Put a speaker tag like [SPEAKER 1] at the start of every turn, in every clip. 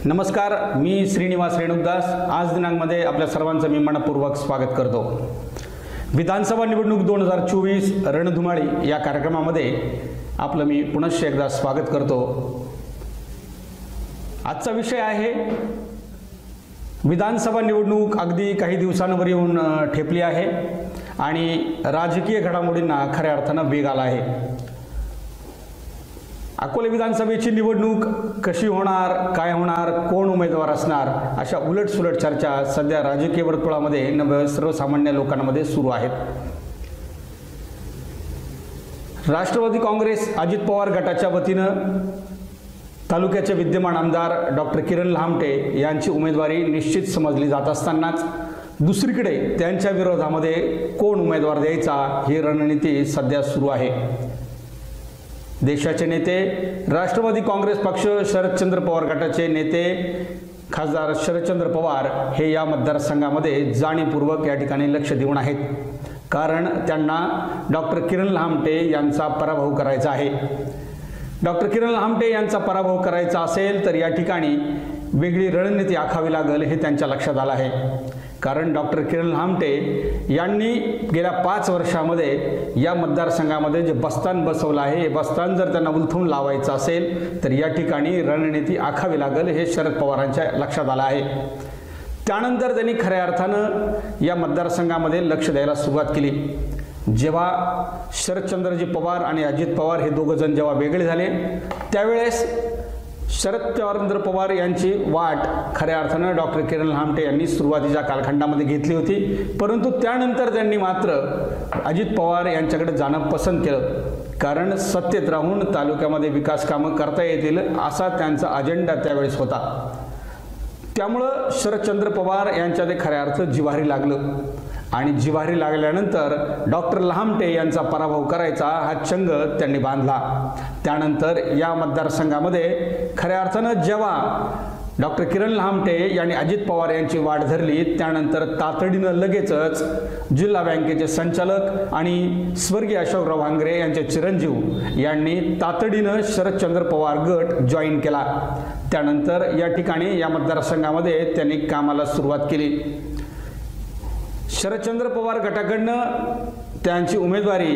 [SPEAKER 1] नमस्कार, मी श्रीनिवास रेणुकदास। आज दिनांकमध्ये आपल्या सर्वांचं मी मनपूर्वक स्वागत करतो। विधानसभा निवडणूक 2024 रणधुमाळी या कार्यक्रमामध्ये आपलं मी पुनश्च एकदा स्वागत करतो। आजचा विषय आहे विधानसभा निवडणूक अगदी काही दिवसांवर येऊन ठेपली आहे आणि राजकीय घडामोडींना खऱ्या अर्थानं वेग आला आहे। अकोले विधानसभेची निवडणूक कशी होणार, काय होणार, कोण उमेदवार असणार, अशा उलटसुलट चर्चा सध्या राजकीय वर्तुळामध्ये सर्वसामान्य लोकांमध्ये सुरू आहेत। राष्ट्रवादी काँग्रेस अजित पवार गटाच्या वतीनं तालुक्याचे विद्यमान आमदार डॉक्टर किरण लहामटे यांची उमेदवारी निश्चित समजली जात असतानाच दुसरीकडे त्यांच्या विरोधामध्ये कोण उमेदवार द्यायचा ही रणनीती सध्या सुरू आहे। देशाचे नेते राष्ट्रवादी काँग्रेस पक्ष शरदचंद्र पवार गटाचे नेते खासदार शरदचंद्र पवार हे या मतदारसंघामध्ये जाणीवपूर्वक या ठिकाणी लक्ष देऊन आहेत, कारण त्यांना डॉक्टर किरण लहामटे यांचा पराभव करायचा आहे। डॉक्टर किरण लहामटे यांचा पराभव करायचा असेल तर या ठिकाणी वेगळी रणनीती आखावी लागेल हे त्यांच्या लक्षात आलं आहे, कारण डॉक्टर किरण लहामटे यांनी गेल्या 5 वर्षामध्ये या मतदारसंघामध्ये जे बस्तान बसवलं आहे, हे बस्तान जर त्यांना उलथून लावायचं असेल तर या ठिकाणी रणनीती आखावी लागेल हे शरद पवारांच्या लक्षात आलं आहे। त्यानंतर त्यांनी खऱ्या अर्थानं या मतदारसंघामध्ये लक्ष द्यायला सुरुवात केली। जेव्हा शरदचंद्रजी पवार आणि अजित पवार हे दोघं जण जेव्हा वेगळे झाले त्यावेळेस शरदचंद्र पवार यांची वाट खऱ्या अर्थानं डॉक्टर किरण लहामटे यांनी सुरुवातीच्या कालखंडामध्ये घेतली होती, परंतु त्यानंतर त्यांनी मात्र अजित पवार यांच्याकडे जाणं पसंत केलं, कारण सत्तेत राहून तालुक्यामध्ये विकास कामं करता येतील असा त्यांचा अजेंडा त्यावेळेस होता। त्यामुळं शरदचंद्र पवार यांच्या ते खऱ्या अर्थ जिव्हारी लागलं आणि जिव्हारी लागल्यानंतर डॉक्टर लहामटे यांचा पराभव करायचा हा चंग त्यांनी बांधला। त्यानंतर या मतदारसंघामध्ये खऱ्या अर्थानं जेव्हा डॉक्टर किरण लहामटे यांनी अजित पवार यांची वाट धरली त्यानंतर तातडीनं लगेचच जिल्हा बँकेचे संचालक आणि स्वर्गीय अशोकराव भांगरे यांचे चिरंजीव यांनी तातडीनं शरदचंद्र पवार गट जॉईन केला। त्यानंतर या ठिकाणी या मतदारसंघामध्ये त्यांनी कामाला सुरुवात केली। शरदचंद्र पवार गटाकडनं त्यांची उमेदवारी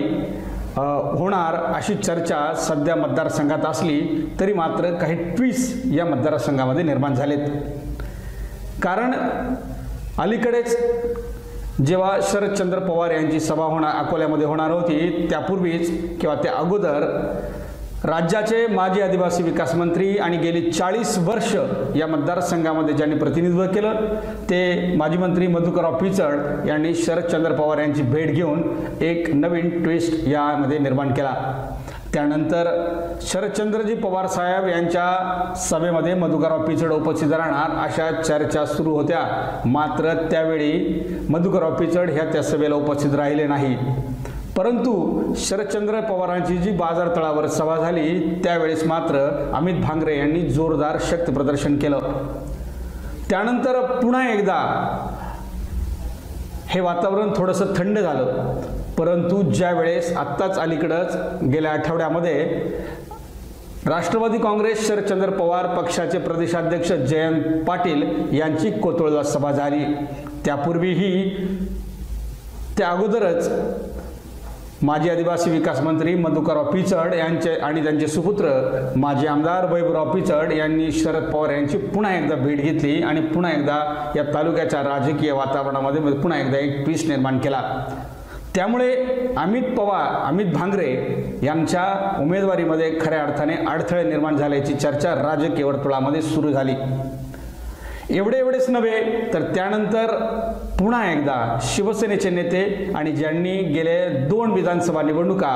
[SPEAKER 1] होणार अशी चर्चा सध्या मतदारसंघात असली तरी मात्र काही ट्विस्ट या मतदारसंघामध्ये निर्माण झालेत, कारण अलीकडेच जेव्हा शरदचंद्र पवार यांची सभा अकोल्यामध्ये होणार होती त्यापूर्वीच किंवा त्या अगोदर राज्याचे माजी आदिवासी विकास मंत्री आणि गेली 40 वर्ष या मतदारसंघामध्ये ज्यांनी प्रतिनिधित्व केलं ते माजी मंत्री मधुकरराव पिचड यांनी शरदचंद्र पवार यांची भेट घेऊन एक नवीन ट्विस्ट यामध्ये निर्माण केला। त्यानंतर शरदचंद्रजी पवार साहेब यांच्या सभेमध्ये मधुकरराव पिचड उपस्थित राहणार अशा चर्चा सुरू होत्या, मात्र त्यावेळी मधुकरराव पिचड ह्या त्या सभेला उपस्थित राहिले नाही, परंतु शरदचंद्र पवारांची जी बाजार तळावर सभा झाली त्यावेळेस मात्र अमित भांगरे यांनी जोरदार शक्ती प्रदर्शन केलं। त्यानंतर पुन्हा एकदा हे वातावरण थोडंसं थंड झालं, परंतु ज्या वेळेस आत्ताच अलीकडंच गेल्या आठवड्यामध्ये राष्ट्रवादी काँग्रेस शरदचंद्र पवार पक्षाचे प्रदेशाध्यक्ष जयंत पाटील यांची कोथरूडला सभा झाली, त्यापूर्वीही त्या अगोदरच माजी आदिवासी विकास मंत्री मधुकरराव पिचड यांचे आणि त्यांचे सुपुत्र माजी आमदार वैभवराव पिचड यांनी शरद पवार यांची पुन्हा एकदा भेट घेतली आणि पुन्हा एकदा या तालुक्याच्या राजकीय वातावरणामध्ये पुन्हा एकदा एक ट्विस्ट निर्माण केला। त्यामुळे अमित भांगरे यांच्या उमेदवारीमध्ये खऱ्या अर्थाने अडथळे निर्माण झाल्याची चर्चा राजकीय वर्तुळामध्ये सुरू झाली। एवढेच नव्हे तर त्यानंतर पुन्हा एकदा शिवसेनेचे नेते आणि ज्यांनी गेले 2 विधानसभा निवडणुका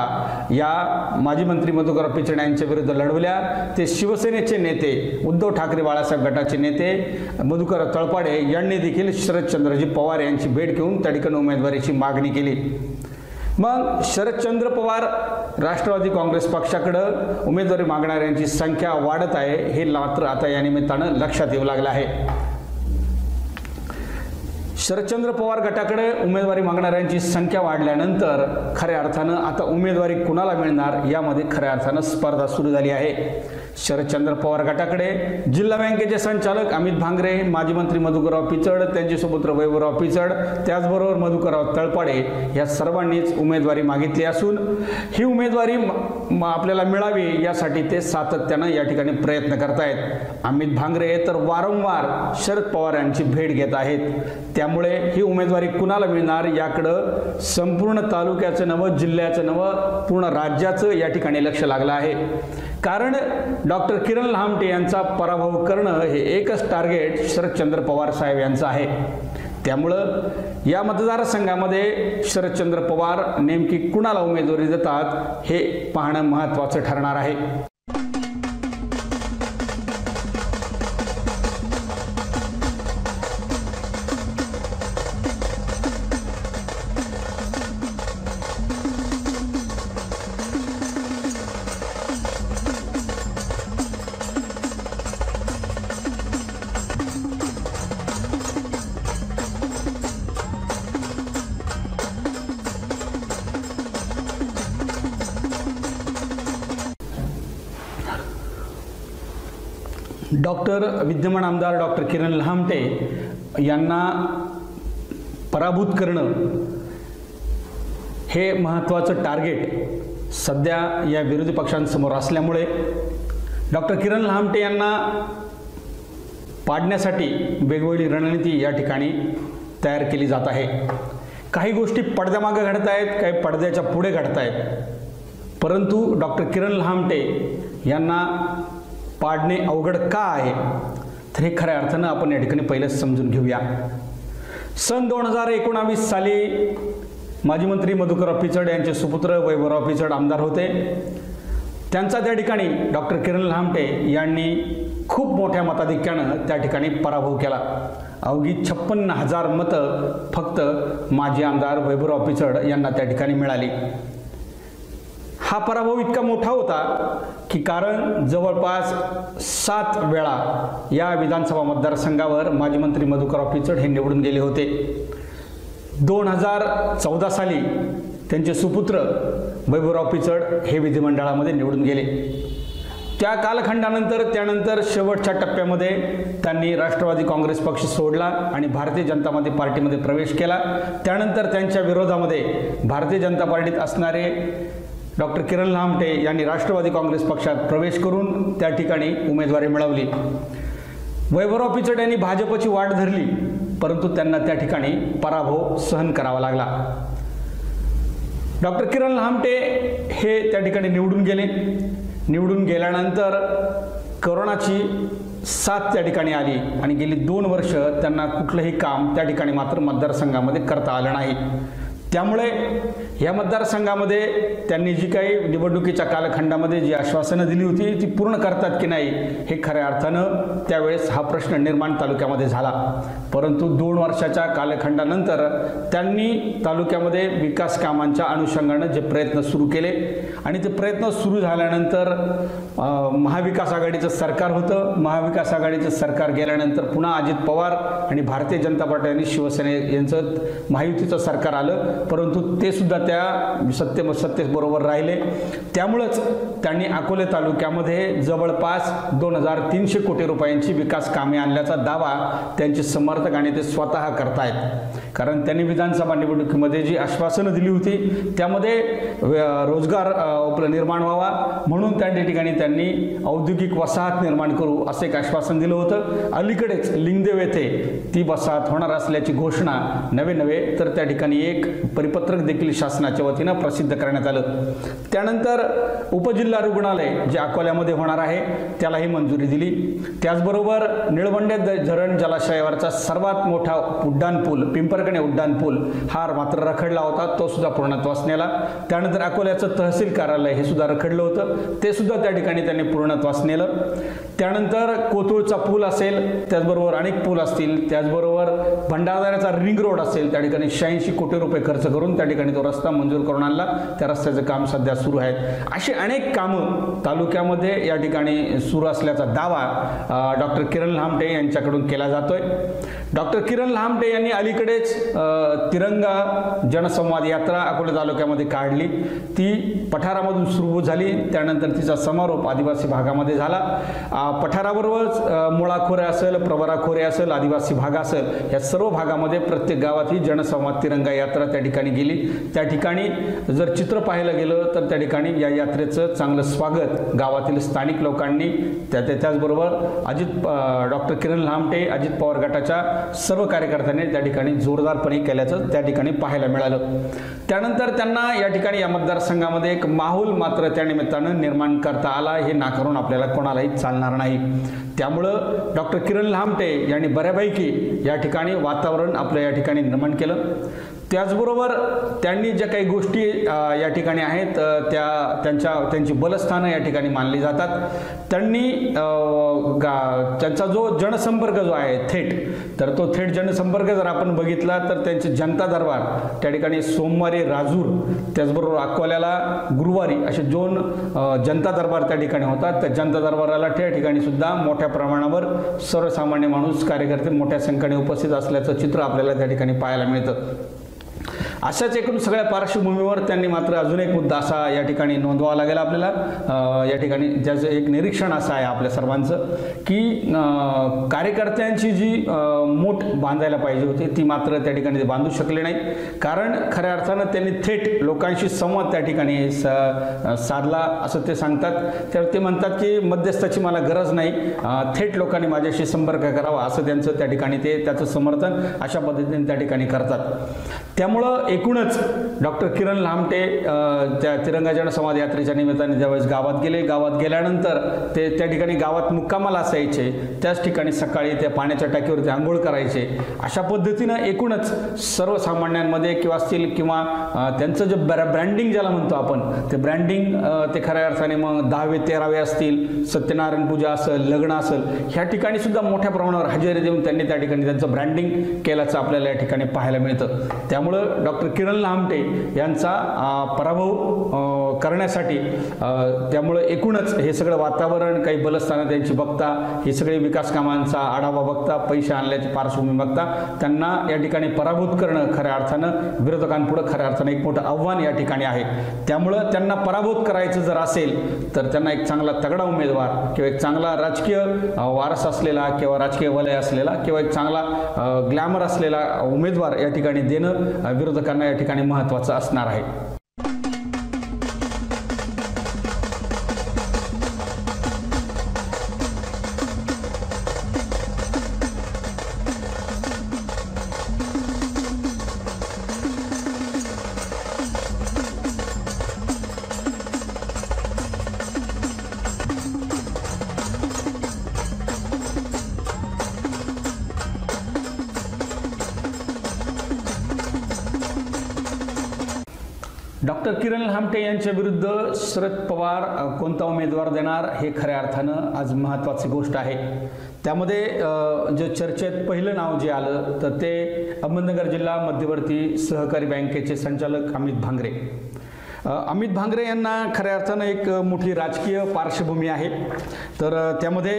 [SPEAKER 1] या माजी मंत्री मधुकरराव पिचड यांच्या विरुद्ध लढवल्या ते शिवसेनेचे नेते उद्धव ठाकरे बाळासाहेब गटाचे नेते मधुकर तळपाडे यांनी देखील शरदचंद्रजी पवार यांची भेट घेऊन त्या ठिकाणी उमेदवारीची मागणी केली। मग शरदचंद्र पवार राष्ट्रवादी काँग्रेस पक्षाकडे उमेदवारी मागणाऱ्यांची संख्या वाढत आहे हे मात्र आता या निमित्तानं लक्षात येऊ लागलं आहे। शरदचंद्र पवार गटाकडे उमेदवारी मागणाऱ्यांची संख्या वाढल्यानंतर खऱ्या अर्थानं आता उमेदवारी कुणाला मिळणार यामध्ये खऱ्या अर्थानं स्पर्धा सुरू झाली आहे। शरदचंद्र पवार गटाकडे जिल्हा बँकेचे संचालक अमित भांगरे, माजी मंत्री मधुकरराव पिचड, त्यांचे सुपुत्र वैभवराव पिचड, त्याचबरोबर मधुकरराव तळपाडे या सर्वांनीच उमेदवारी मागितली असून ही उमेदवारी आपल्याला मिळावी यासाठी ते सातत्यानं या ठिकाणी प्रयत्न करतायत। अमित भांगरे तर वारंवार शरद पवार यांची भेट घेत आहेत। त्यामुळे ही उमेदवारी कुणाला मिळणार याकडे संपूर्ण तालुक्याचं नवं, जिल्ह्याचं नवं, पूर्ण राज्याचं या ठिकाणी लक्ष लागलं आहे। कारण डॉक्टर किरण लहामटे यांचा पराभव करणं हे एकच टार्गेट शरदचंद्र पवार साहेब यांचं आहे। त्यामुळं या मतदारसंघामध्ये शरदचंद्र पवार नेमकी कुणाला उमेदवारी देतात हे पाहणं महत्त्वाचं ठरणार आहे। विद्यमान आमदार डॉक्टर किरण लहामटे यांना पराभूत करणं हे महत्त्वाचं टार्गेट सध्या या विरोधी पक्षांसमोर असल्यामुळे डॉक्टर किरण लहामटे यांना पाडण्यासाठी वेगवेगळी रणनीती या ठिकाणी तयार केली जात आहे। काही गोष्टी पडद्यामागे घडत आहेत, काही पडद्याच्या पुढे घडत आहेत, परंतु डॉक्टर किरण लहामटे यांना पाडणे अवघड का आहे तर हे खऱ्या अर्थानं आपण या ठिकाणी पहिलेच समजून घेऊया। सन 2019 साली माजी मंत्री मधुकरराव पिचड यांचे सुपुत्र वैभवराव पिचड आमदार होते। त्यांचा त्या ठिकाणी डॉक्टर किरण लहामटे यांनी खूप मोठ्या मताधिक्यानं त्या ठिकाणी पराभव केला। अवघी 56,000 मतं फक्त माजी आमदार वैभवराव पिचड यांना त्या ठिकाणी मिळाली। हा पराभव इतका मोठा होता की कारण जवळपास 7 वेळा या विधानसभा मतदारसंघावर माजी मंत्री मधुकरराव पिचड हे निवडून गेले होते। 2014 साली त्यांचे सुपुत्र वैभवराव पिचड हे विधिमंडळामध्ये निवडून गेले। त्या कालखंडानंतर शेवटच्या टप्प्यामध्ये त्यांनी राष्ट्रवादी काँग्रेस पक्ष सोडला आणि भारतीय जनता पार्टीमध्ये प्रवेश केला। त्यानंतर त्यांच्या विरोधामध्ये भारतीय जनता पार्टीत असणारे डॉक्टर किरण लहामटे यांनी राष्ट्रवादी काँग्रेस पक्षात प्रवेश करून त्या ठिकाणी उमेदवारी मिळवली। वैभवराव पिचड यांनी भाजपची वाट धरली, परंतु त्यांना त्या ठिकाणी पराभव सहन करावा लागला। डॉक्टर किरण लहामटे हे त्या ठिकाणी निवडून गेले। निवडून गेल्यानंतर कोरोनाची साथ त्या ठिकाणी आली आणि गेली 2 वर्ष त्यांना कुठलंही काम त्या ठिकाणी मात्र मतदारसंघामध्ये करता आलं नाही। त्यामुळे या मतदारसंघामध्ये त्यांनी जी काही निवडणुकीच्या कालखंडामध्ये जी आश्वासनं दिली होती ती पूर्ण करतात की नाही हे खऱ्या अर्थानं त्यावेळेस हा प्रश्न निर्माण तालुक्यामध्ये झाला। परंतु 2 वर्षाच्या कालखंडानंतर त्यांनी तालुक्यामध्ये विकास कामांच्या अनुषंगाने जे प्रयत्न सुरू केले आणि ते प्रयत्न सुरू झाल्यानंतर महाविकास आघाडीचं सरकार होतं। महाविकास आघाडीचं सरकार गेल्यानंतर पुन्हा अजित पवार आणि भारतीय जनता पार्टी आणि शिवसेने यांचं महायुतीचं सरकार आलं, परंतु ते सुद्धा त्या सत्तेबरोबर राहिले। त्यामुळेच त्यांनी अकोले तालुक्यामध्ये जवळपास 2300 कोटी रुपयांची विकास कामे आणल्याचा दावा त्यांचे समर्थक आणि ते स्वतः करतायत। कारण त्यांनी विधानसभा निवडणुकीमध्ये जी आश्वासनं दिली होती त्यामध्ये रोजगार निर्माण व्हावा म्हणून त्या ठिकाणी त्यांनी औद्योगिक वसाहत निर्माण करू असे एक आश्वासन दिलं होतं। अलीकडेच लिंगदेव येथे ती वसाहत होणार असल्याची घोषणा नवे तर त्या ठिकाणी एक परिपत्रक देखील शासनाच्या वतीनं प्रसिद्ध करण्यात आलं। त्यानंतर उपजिल्हा रुग्णालय जे अकोल्यामध्ये होणार आहे त्यालाही मंजुरी दिली। त्याचबरोबर निळवंडे धरण जलाशयावरचा सर्वात मोठा उड्डाण पूल पिंपरकणे उड्डाण पूल हा मात्र रखडला होता, तो सुद्धा पूर्णत्वास नेला। त्यानंतर अकोल्याचं तहसील कार्यालय हे सुद्धा रखडलं होतं, ते सुद्धा त्या ठिकाणी त्यांनी पूर्णत्वास नेलं। त्यानंतर कोथरूडचा पूल असेल, त्याचबरोबर अनेक पूल असतील, त्याचबरोबर भंडारदऱ्याचा रिंग रोड असेल, त्या ठिकाणी 86 कोटी रुपये खर्च करून त्या ठिकाणी तो रस्ता मंजूर करून आणला। त्या रस्त्याचं काम सध्या सुरू आहे। अशी अनेक कामं तालुक्यामध्ये या ठिकाणी सुरू असल्याचा दावा डॉक्टर किरण लहामटे यांच्याकडून केला जातोय। डॉक्टर किरण लहामटे यांनी अलीकडेच तिरंगा जनसंवाद यात्रा अकोले तालुक्यामध्ये काढली। ती पठारामधून सुरू झाली, त्यानंतर तिचा समारोप आदिवासी भागामध्ये झाला. पठाराबरोबरच मुळा खोरे असेल, प्रवरा खोरे असेल, आदिवासी भाग असेल, या सर्व भागामध्ये प्रत्येक गावात ही जनसंवाद तिरंगा यात्रा त्या ठिकाणी गेली. त्या ठिकाणी जर चित्र पाहायला गेलं तर त्या ठिकाणी या यात्रेचं चांगलं स्वागत गावातील स्थानिक लोकांनी, त्याचबरोबर डॉक्टर किरण लहामटे अजित पवार गटाच्या सर्व कार्यकर्त्यांनी त्या ठिकाणी जोरदारपणे केल्याचं त्या ठिकाणी पाहायला मिळालं. त्यानंतर त्यांना या ठिकाणी या मतदारसंघामध्ये एक माहोल मात्र त्या निमित्तानं निर्माण करता आला, हे नाकारून आपल्याला कोणालाही चालणार नाही. त्यामुळं डॉक्टर किरण लहामटे यांनी बऱ्यापैकी या ठिकाणी वातावरण आपलं या ठिकाणी निर्माण केलं. त्याचबरोबर त्यांनी ज्या काही गोष्टी या ठिकाणी आहेत त्यांची बलस्थानं या ठिकाणी मानली जातात. त्यांनी त्यांचा जो जनसंपर्क जो आहे तर तो थेट जनसंपर्क जर आपण बघितला तर त्यांचे जनता दरबार त्या ठिकाणी सोमवारी राजूर, त्याचबरोबर अकोल्याला गुरुवारी असे 2 जनता दरबार त्या ठिकाणी होतात. त्या जनता दरबाराला त्या ठिकाणी सुद्धा मोठ्या प्रमाणावर सर्वसामान्य माणूस, कार्यकर्ते मोठ्या संख्येने उपस्थित असल्याचं चित्र आपल्याला त्या ठिकाणी पाहायला मिळतं. अशाच एकूण सगळ्या पार्श्वभूमीवर त्यांनी मात्र अजून एक मुद्दा असा या ठिकाणी नोंदवावा लागेल आपल्याला. या ठिकाणी ज्याचं एक निरीक्षण असं आहे आपल्या सर्वांचं की कार्यकर्त्यांची जी मूठ बांधायला पाहिजे होती ती मात्र त्या ठिकाणी ते बांधू शकले नाही. कारण खऱ्या अर्थानं त्यांनी थेट लोकांशी संवाद त्या ठिकाणी साधला असं ते सांगतात. तर ते म्हणतात की मध्यस्थाची मला गरज नाही, थेट लोकांनी माझ्याशी संपर्क करावा असं त्यांचं त्या ठिकाणी त्याचं समर्थन अशा पद्धतीने त्या ठिकाणी करतात. त्यामुळं एकूणच डॉक्टर किरण लहामटे त्या तिरंगा जनसंवाद यात्रेच्या निमित्ताने ज्यावेळेस गावात गेले, गावात गेल्यानंतर ते त्या ठिकाणी गावात मुक्कामाला असायचे, त्याच ठिकाणी सकाळी त्या पाण्याच्या टाकीवरती आंघोळ करायचे. अशा पद्धतीनं एकूणच सर्वसामान्यांमध्ये किंवा त्यांचं जे ब्रँडिंग ज्याला म्हणतो आपण, ते ब्रँडिंग ते खऱ्या अर्थाने मग 10वे 13वे असतील, सत्यनारायण पूजा असेल, लग्न असेल, ह्या ठिकाणी सुद्धा मोठ्या प्रमाणावर हजेरी देऊन त्यांनी त्या ठिकाणी त्यांचं ब्रँडिंग केल्याचं आपल्याला या ठिकाणी पाहायला मिळतं. त्यामुळं डॉक्टर किरण लहामटे यांचा पराभव करण्यासाठी त्यामुळे एकूणच हे सगळं वातावरण, काही बलस्थानं त्यांची बघता, हे सगळे विकास कामांचा आढावा बघता, पैसे आणल्याची पार्श्वभूमी बघता त्यांना या ठिकाणी पराभूत करणं खऱ्या अर्थानं विरोधकांपुढे खऱ्या अर्थानं एक मोठं आव्हान या ठिकाणी आहे. त्यामुळं त्यांना पराभूत करायचं जर असेल तर त्यांना एक चांगला तगडा उमेदवार किंवा एक चांगला राजकीय वारसा असलेला किंवा राजकीय वलय असलेला किंवा एक चांगला ग्लॅमर असलेला उमेदवार या ठिकाणी देणं विरोधकांना या ठिकाणी महत्त्वाचं असणार आहे. डॉक्टर किरण लहामटे यांच्या विरुद्ध शरद पवार कोणता उमेदवार देणार हे खऱ्या अर्थानं आज महत्त्वाची गोष्ट आहे. त्यामध्ये जे चर्चेत पहिलं नाव जे आलं तर ते अहमदनगर जिल्हा मध्यवर्ती सहकारी बँकेचे संचालक अमित भांगरे. अमित भांगरे यांना खऱ्या अर्थानं एक मोठी राजकीय पार्श्वभूमी आहे. तर त्यामध्ये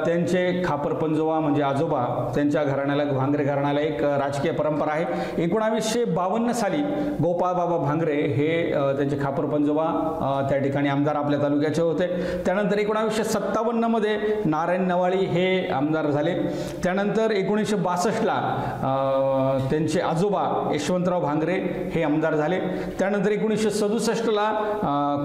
[SPEAKER 1] त्यांचे खापर पंजोबा म्हणजे आजोबा, त्यांच्या घराण्याला भांगरे घराण्याला एक राजकीय परंपरा आहे. 1952 साली गोपाळ बाबा भांगरे हे त्यांचे खापर पंजोबा त्या ठिकाणी आमदार आपल्या तालुक्याचे होते. त्यानंतर 1957 मध्ये नारायण नवाळी हे आमदार झाले. त्यानंतर 1962ला त्यांचे आजोबा यशवंतराव भांगरे हे आमदार झाले. त्यानंतर 1967ला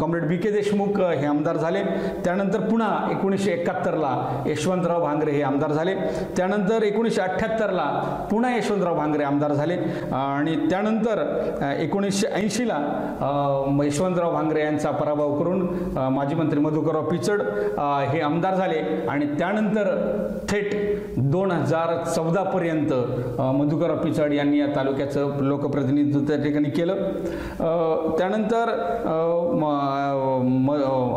[SPEAKER 1] कॉम्रेड बी.के. देशमुख हे आमदार झाले. त्यानंतर पुन्हा 1971ला यशवंतराव भांगरे हे आमदार झाले. त्यानंतर 1978ला पुन्हा यशवंतराव भांगरे आमदार झाले आणि त्यानंतर 1980ला यशवंतराव भांगरे यांचा पराभव करून माजी मंत्री मधुकरराव पिचड हे आमदार झाले आणि त्यानंतर थेट 2014 पर्यंत मधुकरराव पिचड यांनी या तालुक्याचं लोकप्रतिनिधित्व त्या ठिकाणी केलं. त्यानंतर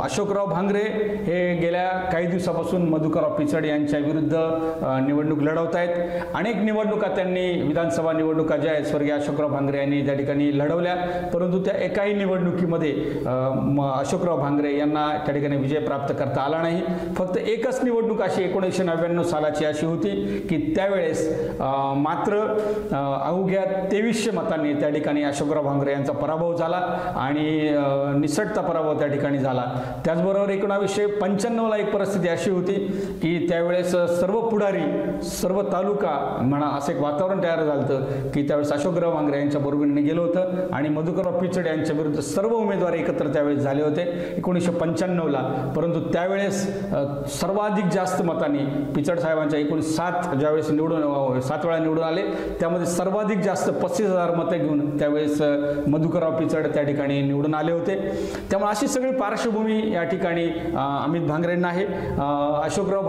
[SPEAKER 1] अशोकराव भांगरे हे गेल्या काही दिवसापासून मधुकरराव पिचड यांच्या विरुद्ध निवडणूक लढवत आहेत. अनेक निवडणुका त्यांनी विधानसभा निवडणुका ज्या आहेत स्वर्गीय अशोकराव भांगरे यांनी त्या ठिकाणी लढवल्या, परंतु त्या एकाही निवडणुकीमध्ये अशोकराव भांगरे यांना त्या ठिकाणी विजय प्राप्त करता आला नाही. फक्त एकच निवडणूक अशी 1999 1993 सालाची अशी होती की त्यावेळेस मात्र अवघ्या 2300 मतांनी त्या ठिकाणी अशोकराव भांगरे यांचा पराभव झाला आणि निसटता पराभव त्या ठिकाणी झाला। त्याचबरोबर 1995ला एक परिस्थिती अशी होती की त्यावेळेस सर्व पुढारी, सर्व तालुका म्हणा असं एक वातावरण तयार झालं होतं की त्यावेळेस अशोकराव भांगरे यांच्या बरोबरीने गेलं होतं आणि मधुकरराव पिचड यांच्या विरुद्ध सर्व उमेदवार एकत्र त्यावेळेस झाले होते 1995ला। परंतु त्यावेळेस सर्वाधिक जास्त मतांनी पिचड साहेबांच्या एकूण 7 ज्यावेळेस 7 वेळा निवडून आले, त्यामध्ये सर्वाधिक जास्त 35,000 मते घेऊन त्यावेळेस मधुकरराव पिचड त्या ठिकाणी निवडून आले होते। त्यामुळे अशी सगळी पार्श्वभूमी या ठिकाणी अमित भांगरेंना आहे। अशोकराव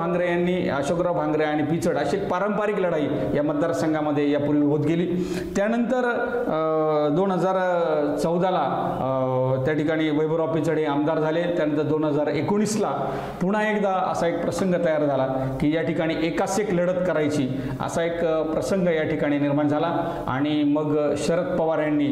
[SPEAKER 1] भांगरे आणि पिचड अशी एक पारंपरिक लढाई या मतदारसंघामध्ये यापूर्वी होत गेली। त्यानंतर 2014ला त्या ठिकाणी वैभवराव पिचड हे आमदार झाले। त्यानंतर 2019ला पुन्हा एकदा असा एक प्रसंग तयार झाला की या ठिकाणी एकास एक लढत करायची असा एक प्रसंग या ठिकाणी निर्माण झाला आणि मग शरद पवार यांनी,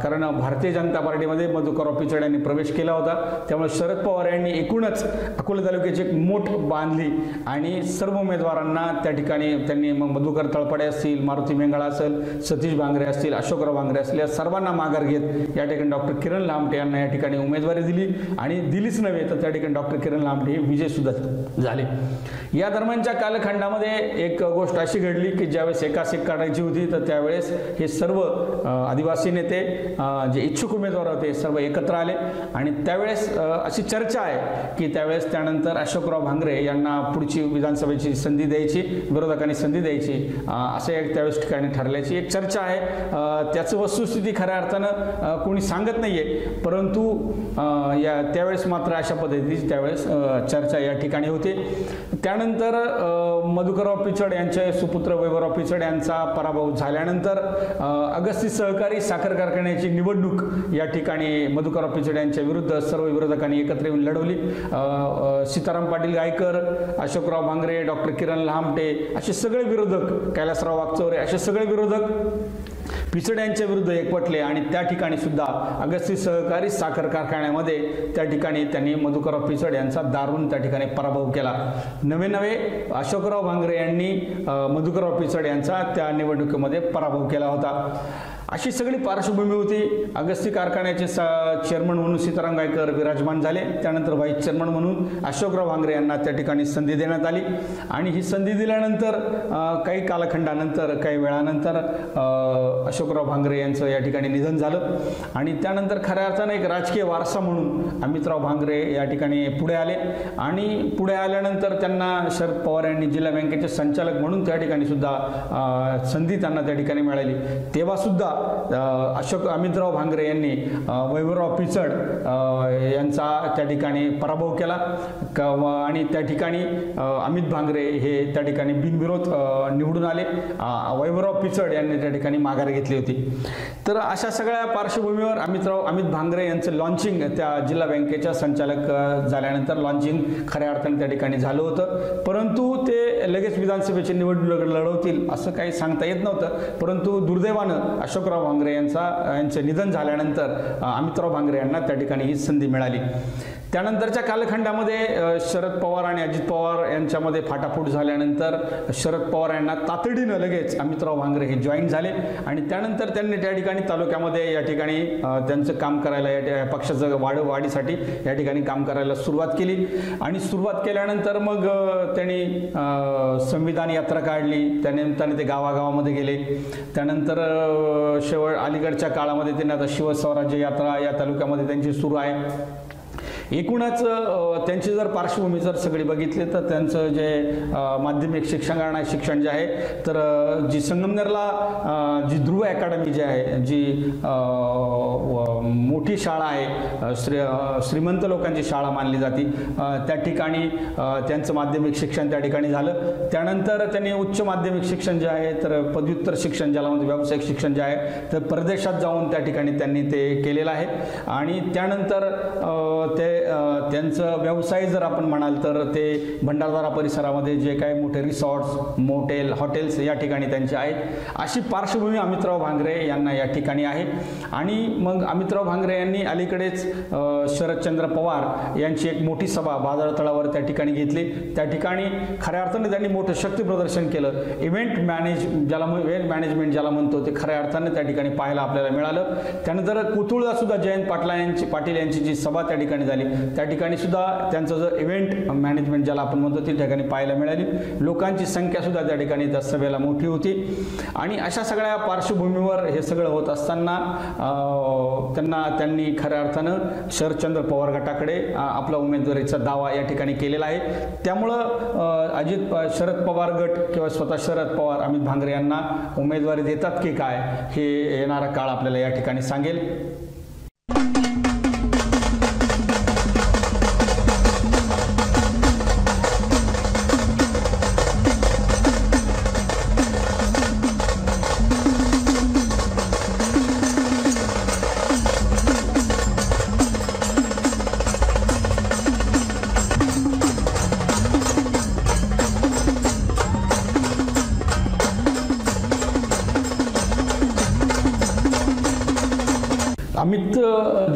[SPEAKER 1] कारण भारतीय जनता पार्टीमध्ये मधुकरराव पिचड यांनी प्रवेश केला होता, त्यामुळे शरद पवार यांनी एकूणच अकोला तालुक्याची एक मोठ बांधली आणि सर्व उमेदवारांना त्या ठिकाणी त्यांनी मग मधुकर तळपडे असतील, मारुती मेंगळा असेल, सतीश भांगरे असतील, अशोकराव भांगरे असतील, या सर्वांना माघार घेत या ठिकाणी डॉक्टर किरण लामटे यांना या ठिकाणी उमेदवारी दिली आणि दिलीच नव्हे तर त्या ठिकाणी डॉक्टर किरण लामटे हे विजय सुद्धा झाले। या दरम्यानच्या कालखंडामध्ये एक गोष्ट अशी घडली की ज्यावेळेस एकास एक काढायची होती तर त्यावेळेस हे सर्व आदिवासी नेते जे इच्छुक उमेदवार होते सर्व एकत्र आले आणि त्यावेळेस अशी चर्चा आहे की त्यावेळेस त्यानंतर अशोकराव भांगरे यांना पुढची विधानसभेची संधी द्यायची, विरोधकांनी संधी द्यायची असे एक त्यावेळेस ठिकाणी ठरल्याची एक चर्चा आहे। त्याचं वस्तुस्थिती खऱ्या अर्थानं कोणी सांगत नाहीये, परंतु त्यावेळेस मात्र अशा पद्धतीची त्यावेळेस चर्चा या ठिकाणी होते। त्यानंतर मधुकरराव पिचड यांचे सुपुत्र वैभवराव पिचड यांचा पराभव झाल्यानंतर अगस्ती सहकारी साखर कारखान्याची निवडणूक या ठिकाणी मधुकरराव पिचड यांच्या विरुद्ध सर्व विरोधकांनी एकत्र येऊन लढवली। सीताराम पाटील गायकर, अशोकराव भांगरे, डॉक्टर किरण लामटे असे सगळे विरोधक, कैलासराव वागचौरे असे सगळे विरोधक पिचड यांच्या विरुद्ध एकवटले आणि त्या ठिकाणी सुद्धा अगस्ती सहकारी साखर कारखान्यामध्ये त्या ठिकाणी त्यांनी मधुकरराव पिचड यांचा दारुण त्या ठिकाणी पराभव केला। नवे अशोकराव भांगरे यांनी मधुकरराव पिचड यांचा त्या निवडणुकीमध्ये पराभव केला होता। अशी सगळी पार्श्वभूमी होती। अगस्ती कारखान्याचे चेअरमन म्हणून सीताराम गायकर विराजमान झाले, त्यानंतर व्हाईस चेअरमन म्हणून अशोकराव भांगरे यांना त्या ठिकाणी संधी देण्यात आली आणि ही संधी दिल्यानंतर काही कालखंडानंतर, काही वेळानंतर अशोकराव भांगरे यांचं या ठिकाणी निधन झालं आणि त्यानंतर खऱ्या अर्थानं एक राजकीय वारसा म्हणून अमितराव भांगरे या ठिकाणी पुढे आले आणि पुढे आल्यानंतर त्यांना शरद पवार यांनी जिल्हा बँकेचे संचालक म्हणून त्या ठिकाणी सुद्धा संधी त्यांना त्या ठिकाणी मिळाली। तेव्हा सुद्धा अमितराव भांगरे यांनी वैभवराव पिचड यांचा त्या ठिकाणी पराभव केला आणि त्या ठिकाणी अमित भांगरे हे त्या ठिकाणी बिनविरोध निवडून आले। वैभवराव पिचड यांनी त्या ठिकाणी माघार घेतली होती। तर अशा सगळ्या पार्श्वभूमीवर अमित भांगरे यांचं लॉन्चिंग त्या जिल्हा बँकेच्या संचालक झाल्यानंतर लॉन्चिंग खऱ्या अर्थाने त्या ठिकाणी झालं होतं, परंतु ते लगेच विधानसभेची निवडणूक लढवतील असं काही सांगता येत नव्हतं। परंतु दुर्दैवानं अशोकराव भांगरे यांचे निधन झाल्यानंतर अमितराव भांगरे यांना त्या ठिकाणी ही संधी मिळाली। त्यानंतरच्या कालखंडामध्ये शरद पवार आणि अजित पवार यांच्यामध्ये फाटाफूट झाल्यानंतर शरद पवार यांना तातडीनं लगेच अमितराव भांगरे हे जॉईन झाले आणि त्यानंतर त्यांनी त्या ठिकाणी तालुक्यामध्ये या ठिकाणी त्यांचं काम करायला, या पक्षाचं वाढीसाठी या ठिकाणी काम करायला सुरुवात केली आणि सुरुवात केल्यानंतर मग त्यांनी संविधान यात्रा काढली, त्यानिमित्ताने ते गावागावामध्ये गेले। त्यानंतर अलीकडच्या काळामध्ये त्यांनी आता शिवस्वराज्य यात्रा या तालुक्यामध्ये त्यांची सुरू आहे। एकूणच त्यांची जर पार्श्वभूमी जर सगळी बघितली तर त्यांचं जे माध्यमिक शिक्षण जे आहे तर जी संगमनेरला जी ध्रुव अकॅडमी जी आहे, जी मोठी शाळा आहे, श्रीमंत लोकांची शाळा मानली जाते, त्या ठिकाणी त्यांचं माध्यमिक शिक्षण त्या ठिकाणी झालं। त्यानंतर त्यांनी उच्च माध्यमिक शिक्षण जे आहे तर पदव्युत्तर शिक्षण, ज्याला म्हणजे व्यावसायिक शिक्षण जे आहे तर परदेशात जाऊन त्या ठिकाणी त्यांनी ते केलेलं आहे आणि त्यानंतर ते त्यांचं व्यवसाय जर आपण म्हणाल तर ते भंडारदरा परिसरामध्ये जे काही मोठे रिसॉर्ट्स, मोटेल, हॉटेल्स या ठिकाणी त्यांचे आहेत, अशी पार्श्वभूमी अमितराव भांगरे यांना या ठिकाणी आहे. आणि मग अमितराव भांगरे यांनी अलीकडेच शरदचंद्र पवार यांची एक मोठी सभा बाजार तळावर त्या ठिकाणी घेतली. त्या ठिकाणी खऱ्या अर्थाने त्यांनी मोठं शक्ती प्रदर्शन केलं. इव्हेंट मॅनेजमेंट ज्याला म्हणतो ते खऱ्या अर्थाने त्या ठिकाणी पाहायला आपल्याला मिळालं. त्यानंतर कुतुळला सुद्धा जयंत पाटील यांची जी सभा त्या ठिकाणी झाली, त्या ठिकाणी सुद्धा त्यांचं जो इव्हेंट मॅनेजमेंट ज्याला आपण म्हणतो ती ठिकाणी पाहायला मिळाली. लोकांची संख्या सुद्धा त्या ठिकाणी त्या सभेला मोठी होती. आणि अशा सगळ्या पार्श्वभूमीवर हे सगळं होत असताना त्यांनी खऱ्या अर्थानं शरदचंद्र पवार गटाकडे आपला उमेदवारीचा दावा या ठिकाणी केलेला आहे. त्यामुळं शरद पवार गट किंवा स्वतः शरद पवार अमित भांगरे यांना उमेदवारी देतात की काय हे येणारा काळ आपल्याला या ठिकाणी सांगेल.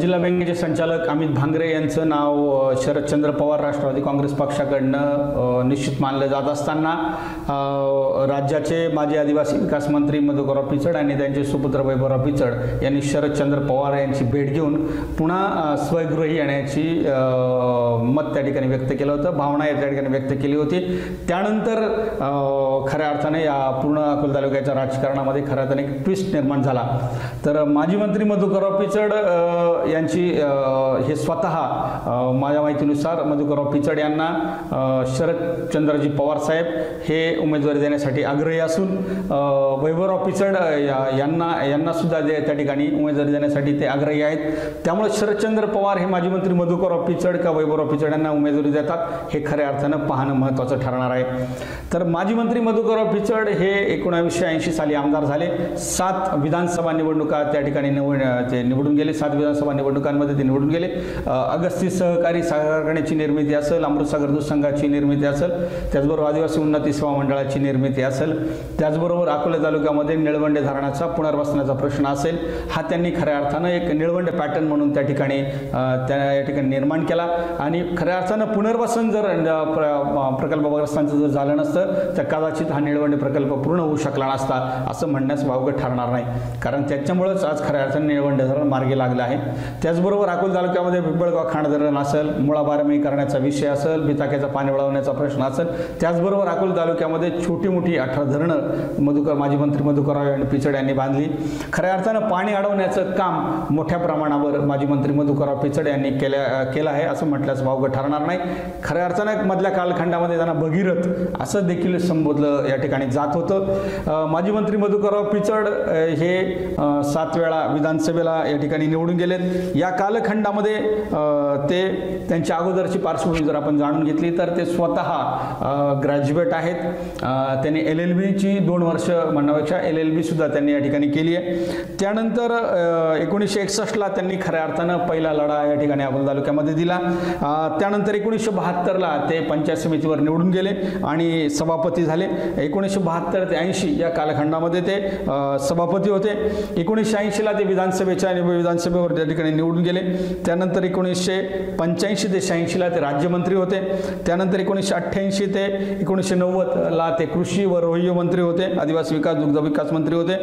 [SPEAKER 1] जिल्हा बँकेचे संचालक अमित भांगरे यांचं नाव शरदचंद्र पवार राष्ट्रवादी काँग्रेस पक्षाकडनं निश्चित मानलं जात असताना राज्याचे माजी आदिवासी विकास मंत्री मधुकरराव पिचड आणि त्यांचे सुपुत्र वैभवराव पिचड यांनी शरदचंद्र पवार यांची भेट घेऊन पुन्हा स्वगृही येण्याची मत त्या ठिकाणी व्यक्त केलं होतं, भावना त्या ठिकाणी व्यक्त केली होती. त्यानंतर खऱ्या अर्थाने या पूर्ण अकोला तालुक्याच्या राजकारणामध्ये खऱ्या अर्थाने एक ट्विस्ट निर्माण झाला. तर माजी मंत्री मधुकरराव पिचड यांची हे स्वतः माझ्या माहितीनुसार मधुकरराव पिचड यांना शरदचंद्रजी पवार साहेब हे उमेदवारी देण्यासाठी आग्रही असून वैभवराव पिचड यांना सुद्धा त्या ठिकाणी उमेदवारी देण्यासाठी ते आग्रही आहेत. त्यामुळे शरदचंद्र पवार हे माजी मंत्री मधुकरराव पिचड का वैभवराव पिचड यांना उमेदवारी देतात हे खऱ्या अर्थानं पाहणं महत्त्वाचं ठरणार आहे. तर माजी मंत्री मधुकरराव पिचड हे 1980 साली आमदार झाले. 7 विधानसभा निवडणुका त्या ठिकाणी निवडून गेले. 7 विधानसभा निवडणुकांमध्ये ते निवडून गेले. अगस्ती सहकारी कारखान्याची निर्मिती असेल, अमृतसागर दूध संघाची निर्मिती असेल, त्याचबरोबर आदिवासी उन्नती सेवा मंडळाची निर्मिती असेल, त्याचबरोबर अकोला तालुक्यामध्ये निळवंडे धरणाचा पुनर्वसनाचा प्रश्न असेल, हा त्यांनी खऱ्या अर्थानं एक निळवंडे पॅटर्न म्हणून त्या ठिकाणी या ठिकाणी निर्माण केला. आणि खऱ्या अर्थानं पुनर्वसन जर प्रकल्पग्रस्तांचं जर झालं नसतं तर कदाचित हा निळवंडे प्रकल्प पूर्ण होऊ शकला नसता असं म्हणण्यास वावगं ठरणार नाही. कारण त्याच्यामुळेच आज खऱ्या अर्थानं निळवंडे धरण मार्गी लागलं आहे. त्याचबरोबर अकोला तालुक्यामध्ये पिंपळगाव खांड धरण असेल, मुळा बारमाही करण्याचा विषय असेल, बिताक्याचं पाणी वळवण्याचा प्रश्न असेल, त्याचबरोबर अकोला तालुक्यामध्ये छोटी मोठी 18 धरणं माजी मंत्री मधुकरराव पिचड यांनी बांधली. खऱ्या अर्थानं पाणी अडवण्याचं काम मोठ्या प्रमाणावर माजी मंत्री मधुकरराव पिचड यांनी केलं आहे असं म्हटल्यास वावगं ठरणार नाही. खऱ्या अर्थानं मधल्या कालखंडामध्ये त्यांना भगीरथ असं देखील संबोधलं या ठिकाणी जात होतं. माजी मंत्री मधुकरराव पिचड हे 7 वेळा विधानसभेला या ठिकाणी निवडून गेलेत. या कालखंडामध्ये ते त्यांच्या अगोदरची पार्श्वभूमी जर आपण जाणून घेतली तर ते स्वतः ग्रॅज्युएट आहेत. त्यांनी LLBची 2 वर्ष म्हणण्यापेक्षा LLB सुद्धा त्यांनी या ठिकाणी केली आहे. त्यानंतर 1961ला त्यांनी खऱ्या अर्थानं पहिला लढा या ठिकाणी अकोला तालुक्यामध्ये दिला. त्यानंतर 1972ला ते पंचायत समितीवर निवडून गेले आणि सभापती झाले. 1972 ते 80 या कालखंडामध्ये ते सभापती होते. 1980ला ते विधानसभेवर त्या ठिकाणी निवडून गेले. त्यानंतर 1985 ते 86ला ते राज्यमंत्री होते. त्यानंतर 1988 ते 1990ला ते कृषी व रोह्य मंत्री होते, आदिवासी विकास दुग्ध विकास मंत्री होते.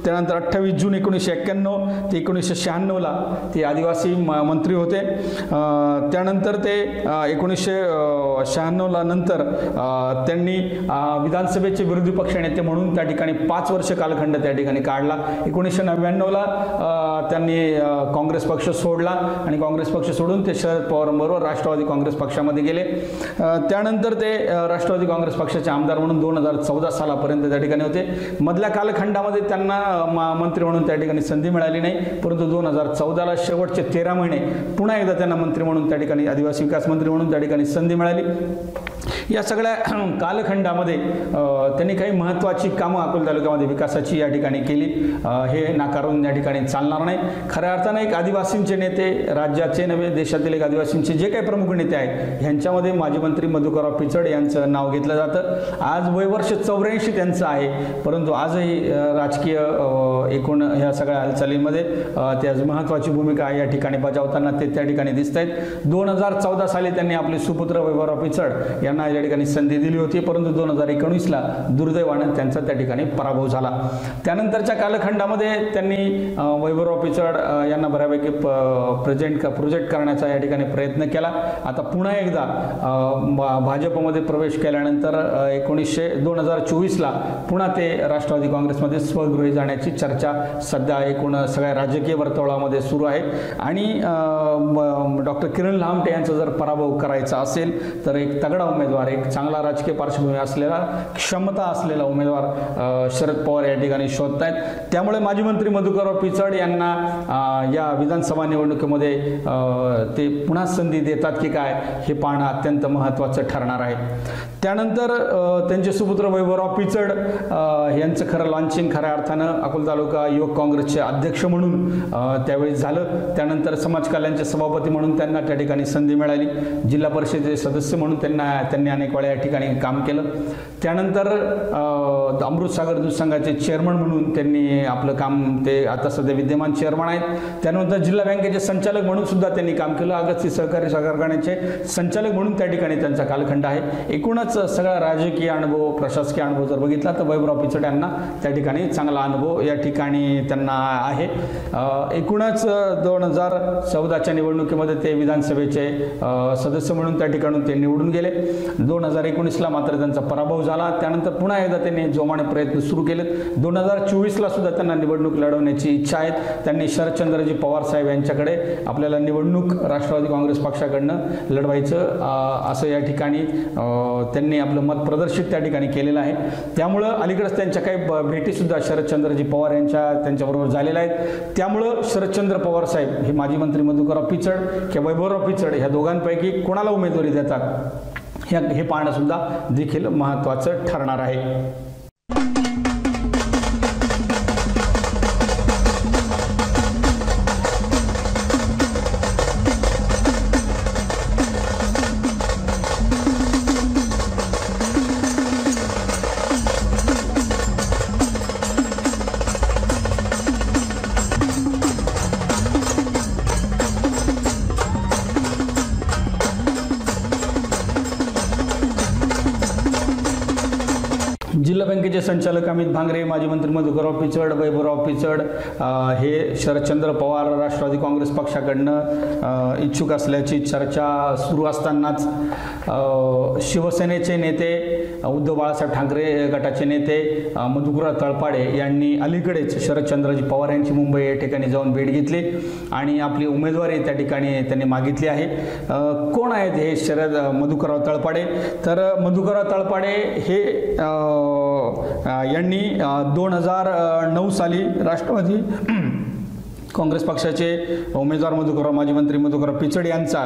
[SPEAKER 1] त्यानंतर 28 जून 1991 ते 1996ला ते आदिवासी मंत्री होते. त्यानंतर ते 1996ला नंतर त्यांनी विधानसभेचे विरोधी पक्ष नेते म्हणून त्या ठिकाणी 5 वर्ष कालखंड त्या ठिकाणी काढला. 1999ला त्यांनी काँग्रेस पक्ष सोडला आणि काँग्रेस पक्ष सोडून ते शरद पवारांबरोबर राष्ट्रवादी काँग्रेस पक्षामध्ये गेले. त्यानंतर ते राष्ट्रवादी काँग्रेस पक्षाचे आमदार म्हणून 2014 सालापर्यंत त्या ठिकाणी होते. मधल्या कालखंडामध्ये त्यांना मंत्री म्हणून त्या ठिकाणी संधी मिळाली नाही, परंतु 2014ला शेवटचे 13 महिने पुन्हा एकदा त्यांना मंत्री म्हणून त्या ठिकाणी आदिवासी विकास मंत्री म्हणून त्या ठिकाणी संधी मिळाली. या सगळ्या कालखंडामध्ये त्यांनी काही महत्त्वाची कामं अकोला तालुक्यामध्ये विकासाची या ठिकाणी केली, हे नाकारून या ठिकाणी चालणार नाही। खऱ्या अर्थाने एक आदिवासींचे नेते, राज्याचे नव्हे देशातील एक आदिवासींचे जे काही प्रमुख नेते आहेत ह्यांच्यामध्ये माजी मंत्री मधुकरराव पिचड यांचं नाव घेतलं जातं। आज वयवर्ष 84 त्यांचं आहे, परंतु आजही राजकीय एकूण ह्या सगळ्या हालचालींमध्ये ते आज महत्त्वाची भूमिका या ठिकाणी बजावताना ते त्या ठिकाणी दिसत आहेत। 2014 साली त्यांनी आपले सुपुत्र वैभवराव पिचड यांना या ठिकाणी संधी दिली होती, परंतु 2019ला दुर्दैवानं त्यांचा त्या ठिकाणी पराभव झाला। त्यानंतरच्या कालखंडामध्ये त्यांनी वैभवराव पिचड यांना बऱ्यापैकी प्रोजेक्ट करण्याचा या ठिकाणी प्रयत्न केला। आता पुन्हा एकदा भाजपमध्ये प्रवेश केल्यानंतर 2024ला पुन्हा ते राष्ट्रवादी काँग्रेसमध्ये स्वगृही जाण्याची चर्चा सध्या एकूण सगळ्या राजकीय वर्तुळामध्ये सुरू आहे। आणि डॉक्टर किरण लहामटे यांचा जर पराभव करायचा असेल तर एक तगडा उमेदवार, एक चांगला राजकीय पार्श्वभूमी असलेला, क्षमता असलेला उमेदवार शरद पवार या ठिकाणी शोधत आहेत। त्यामुळे माजी मंत्री मधुकरराव पिचड यांना या विधानसभा निवडणुकीमध्ये ते पुन्हा संधी देतात की काय हे पाहणं अत्यंत महत्त्वाचं ठरणार आहे। त्यानंतर त्यांचे सुपुत्र वैभवराव पिचड यांचं खरं लॉन्चिंग खऱ्या अर्थानं अकोला तालुका युवक काँग्रेसचे अध्यक्ष म्हणून त्यावेळी झालं। त्यानंतर समाज कल्याणचे सभापती म्हणून त्यांना त्या ठिकाणी संधी मिळाली, जिल्हा परिषदेचे सदस्य म्हणून त्यांनी अनेक वेळा या ठिकाणी काम केलं। त्यानंतर अमृतसागर दूध संघाचे चेअरमन म्हणून त्यांनी आपलं काम, ते आता सध्या विद्यमान चेअरमन आहेत। त्यानंतर जिल्हा बँकेचे संचालक म्हणून सुद्धा त्यांनी काम केलं, अगस्ती सहकारी कारखान्याचे संचालक म्हणून त्या ठिकाणी त्यांचा कालखंड आहे। एकूणच सगळा राजकीय अनुभव, प्रशासकीय अनुभव जर बघितला तर वैभवराव पिचड यांना त्या ठिकाणी चांगला अनुभव या ठिकाणी त्यांना आहे। एकूणच 2014च्या निवडणुकीमध्ये ते विधानसभेचे सदस्य म्हणून त्या ठिकाणून ते निवडून गेले। 2019ला मात्र त्यांचा पराभव झाला। त्यानंतर पुन्हा एकदा त्यांनी जोमाने प्रयत्न सुरू केलेत। 2024ला सुद्धा त्यांना निवडणूक लढवण्याची इच्छा आहे। त्यांनी शरदचंद्रजी पवार साहेब यांच्याकडे आपल्याला निवडणूक राष्ट्रवादी काँग्रेस पक्षाकडनं लढवायचं असं या ठिकाणी त्यांनी आपलं मत प्रदर्शित त्या ठिकाणी केलेलं आहे। त्यामुळं अलीकडेच त्यांच्या काही भेटीसुद्धा शरदचंद्रजी पवार त्यांच्याबरोबर झालेल्या आहेत। त्यामुळं शरदचंद्र पवार साहेब हे माजी मंत्री मधुकरराव पिचड किंवा वैभवराव पिचड ह्या दोघांपैकी कोणाला उमेदवारी देतात हे पाहणं सुद्धा देखील महत्त्वाचं ठरणार आहे। जिल्हा बँकेचे संचालक अमित भांगरे, माजी मंत्री मधुकरराव पिचड, वैभवराव पिचड हे शरदचंद्र पवार राष्ट्रवादी काँग्रेस पक्षाकडनं इच्छुक असल्याची चर्चा सुरू असतानाच शिवसेनेचे नेते उद्धव बाळासाहेब ठाकरे गटाचे नेते मधुकरराव तळपाडे यांनी अलीकडेच शरदचंद्रजी पवार यांची मुंबई या ठिकाणी जाऊन भेट घेतली आणि आपली उमेदवारी त्या ठिकाणी त्यांनी मागितली आहे। कोण आहेत हे मधुकरराव तळपाडे? तर मधुकरराव तळपाडे हे यांनी 2009 साली राष्ट्रवादी काँग्रेस पक्षाचे उमेदवार माजी मंत्री मधुकरराव पिचड यांचा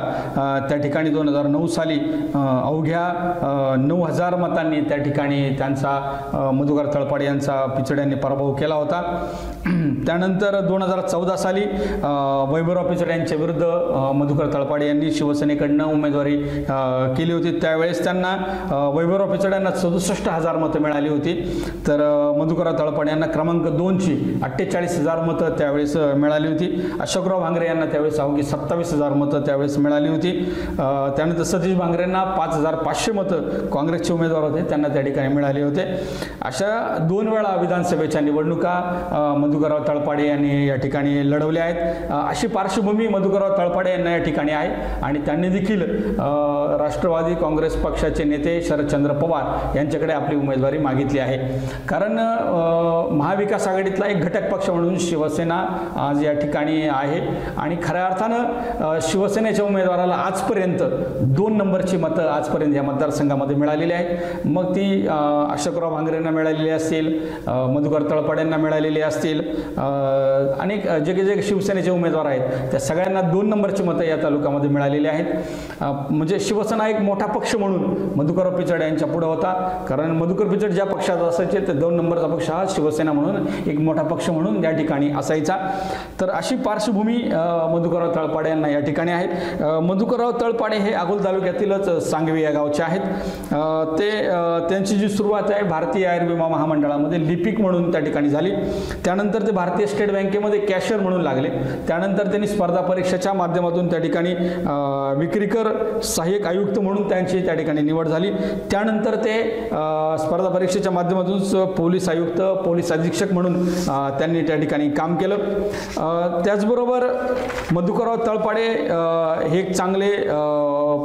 [SPEAKER 1] त्या ठिकाणी 2009 साली अवघ्या 9,000 मतांनी त्या ठिकाणी त्यांचा मधुकरराव तळपाडे यांचा पिचड यांनी पराभव केला होता। त्यानंतर 2014 साली वैभवराव पिचड यांच्या विरुद्ध मधुकरराव तळपाडे यांनी शिवसेनेकडनं उमेदवारी केली होती। त्यावेळेस त्यांना वैभवराव पिचड यांना 67,000 मतं मिळाली होती, तर मधुकरराव तळपाडे यांना क्रमांक 2ची 48,000 मतं त्यावेळेस मिळाली होती। अशोकराव भांगरे यांना त्यावेळेस अवघी 27,000 मतं त्यावेळेस मिळाली होती। त्यानंतर सतीश भांगरेंना 5,500 मतं काँग्रेसचे उमेदवार होते त्यांना त्या ठिकाणी मिळाले होते। अशा 2 वेळा विधानसभेच्या निवडणुका मधुकरराव तळपाडे यांनी या ठिकाणी लढवल्या आहेत। अशी पार्श्वभूमी मधुकरराव तळपाडे यांना या ठिकाणी आहे आणि त्यांनी देखील राष्ट्रवादी काँग्रेस पक्षाचे नेते शरदचंद्र पवार यांच्याकडे आपली उमेदवारी मागितली आहे। कारण महाविकास आघाडीतला एक घटक पक्ष म्हणून शिवसेना आज या ठिकाणी आहे आणि खऱ्या अर्थानं शिवसेनेच्या उमेदवाराला आजपर्यंत 2 नंबरची मतं आजपर्यंत या मतदारसंघामध्ये मिळालेली आहेत। मग ती अशोकराव भांगरेंना मिळालेली असतील, मधुकर तळपाडेंना मिळालेली असतील, अनेक जे शिवसेनेचे उमेदवार आहेत त्या सगळ्यांना 2 नंबरची मतं या तालुक्यामध्ये मिळालेली आहेत। म्हणजे शिवसेना एक मोठा पक्ष म्हणून मधुकरराव पिचड यांच्या पुढे होता, कारण मधुकर पिचड ज्या पक्षात असायचे ते 2 नंबरचा पक्ष हा शिवसेना म्हणून एक मोठा पक्ष म्हणून या ठिकाणी असायचा। तर अशी पार्श्वभूमी मधुकरराव तळपाडे यांना या ठिकाणी आहे। मधुकरराव तळपाडे हे अकोला तालुक्यातीलच सांगवी या गावचे आहेत। त्यांची जी सुरुवात आहे भारतीय आयुर्विमा महामंडळामध्ये लिपिक म्हणून त्या ठिकाणी झाली। त्यानंतर ते भारतीय स्टेट बँकेमध्ये कॅशियर म्हणून लागले। त्यानंतर त्यांनी स्पर्धा परीक्षेच्या माध्यमातून त्या ठिकाणी विक्रीकर सहाय्यक आयुक्त म्हणून त्यांची त्या ठिकाणी निवड झाली। त्यानंतर ते स्पर्धा परीक्षेच्या माध्यमातून पोलीस आयुक्त, पोलीस अधीक्षक म्हणून त्यांनी त्या ठिकाणी काम केलं। त्याचबरोबर मधुकरराव तळपाडे हे एक चांगले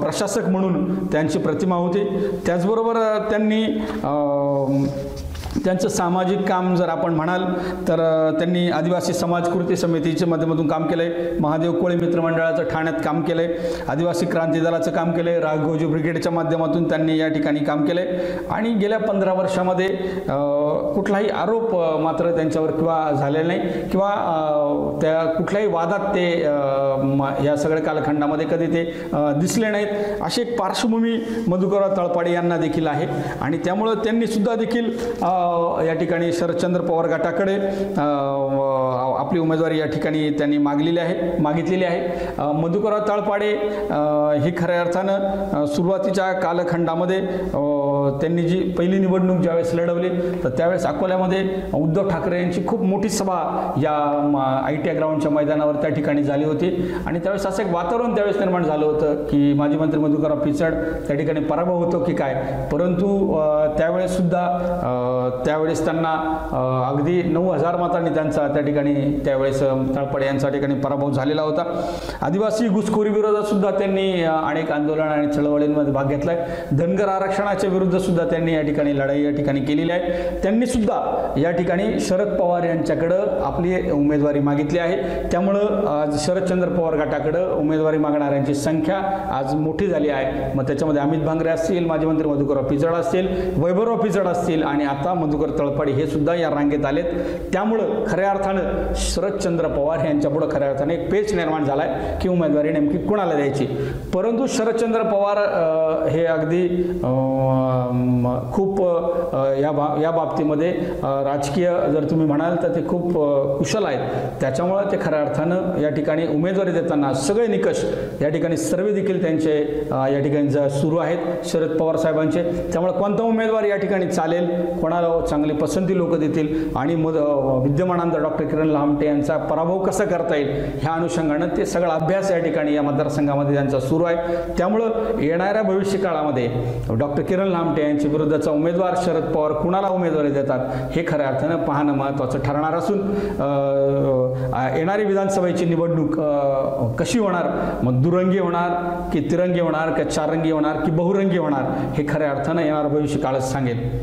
[SPEAKER 1] प्रशासक म्हणून त्यांची प्रतिमा होती। त्याचबरोबर त्यांनी त्यांचं सामाजिक काम जर आपण म्हणाल तर त्यांनी आदिवासी समाज कृती समितीच्या माध्यमातून काम केलं आहे, महादेव कोळी मित्रमंडळाचं ठाण्यात काम केलं आहे, आदिवासी क्रांती दलाचं काम केलं आहे, राघोजी ब्रिगेडच्या माध्यमातून त्यांनी या ठिकाणी काम केलं आहे। आणि गेल्या 15 वर्षामध्ये कुठलाही आरोप मात्र त्यांच्यावर किंवा झालेला नाही किंवा त्या कुठल्याही वादात ते या सगळ्या कालखंडामध्ये कधी ते दिसले नाहीत। अशी एक पार्श्वभूमी मधुकरराव तळपाडे यांना देखील आहे आणि त्यामुळं त्यांनी सुद्धा देखील या ठिकाणी शरदचंद्र पवार गटाकडे आपली उमेदवारी या ठिकाणी त्यांनी मागितलेली आहे। मधुकरराव तळपाडे हे खऱ्या अर्थानं सुरुवातीच्या कालखंडामध्ये त्यांनी जी पहिली निवडणूक ज्यावेळेस लढवली तर त्यावेळेस अकोल्यामध्ये उद्धव ठाकरे यांची खूप मोठी सभा या ITI ग्राउंडच्या मैदानावर त्या ठिकाणी झाली होती आणि त्यावेळेस असं एक वातावरण त्यावेळेस निर्माण झालं होतं की माजी मंत्री मधुकरराव पिचड त्या ठिकाणी पराभव होतो की काय, परंतु त्यावेळेस सुद्धा त्यावेळेस त्यांना अगदी 9,000 मतांनी त्यांचा त्या ठिकाणी त्यावेळेस तळपाडे यांचा ठिकाणी पराभव झालेला होता। आदिवासी घुसखोरी विरोधात सुद्धा त्यांनी अनेक आंदोलन आणि चळवळींमध्ये भाग घेतलाय। धनगर आरक्षणाच्या विरुद्ध सुद्धा त्यांनी या ठिकाणी लढाई या ठिकाणी केलेली आहे। त्यांनी सुद्धा या ठिकाणी शरद पवार यांच्याकडं आपली उमेदवारी मागितली आहे। त्यामुळं आज शरदचंद्र पवार गटाकडं उमेदवारी मागणाऱ्यांची संख्या आज मोठी झाली आहे। मग त्याच्यामध्ये अमित भांगरे असतील, माजी मंत्री मधुकरराव पिचड असतील, वैभवराव पिचड असतील आणि आता मधुकर तळपाडे हे सुद्धा या रांगेत आलेत। त्यामुळं खऱ्या अर्थानं शरदचंद्र पवार यांच्यापुढे खऱ्या अर्थाने एक पेच निर्माण झालाय की उमेदवारी नेमकी कुणाला द्यायची। परंतु शरदचंद्र पवार हे अगदी खूप या बाबतीमध्ये राजकीय जर तुम्ही म्हणाल तर ते खूप कुशल आहेत। त्याच्यामुळे ते खऱ्या अर्थानं या ठिकाणी उमेदवारी देताना सगळे निकष या ठिकाणी सर्वे देखील त्यांचे या ठिकाणी सुरू आहेत शरद पवार साहेबांचे। त्यामुळे कोणता उमेदवार या ठिकाणी चालेल, कोणाला चांगली पसंती लोक देतील आणि विद्यमान आमदार डॉक्टर किरण लहामटे यांचा पराभव कसा करता येईल ह्या अनुषंगानं ते सगळा अभ्यास या ठिकाणी या मतदारसंघामध्ये त्यांचा सुरू आहे। त्यामुळं येणाऱ्या भविष्य काळामध्ये डॉक्टर किरण लहामटे यांच्या विरुद्धचा उमेदवार शरद पवार कुणाला उमेदवारी देतात हे खऱ्या अर्थानं पाहणं महत्त्वाचं ठरणार असून येणारी विधानसभेची निवडणूक कशी होणार, मग दुरंगी होणार की तिरंगी होणार की चाररंगी होणार की बहुरंगी होणार हे खऱ्या अर्थानं येणारं भविष्य काळच सांगेल।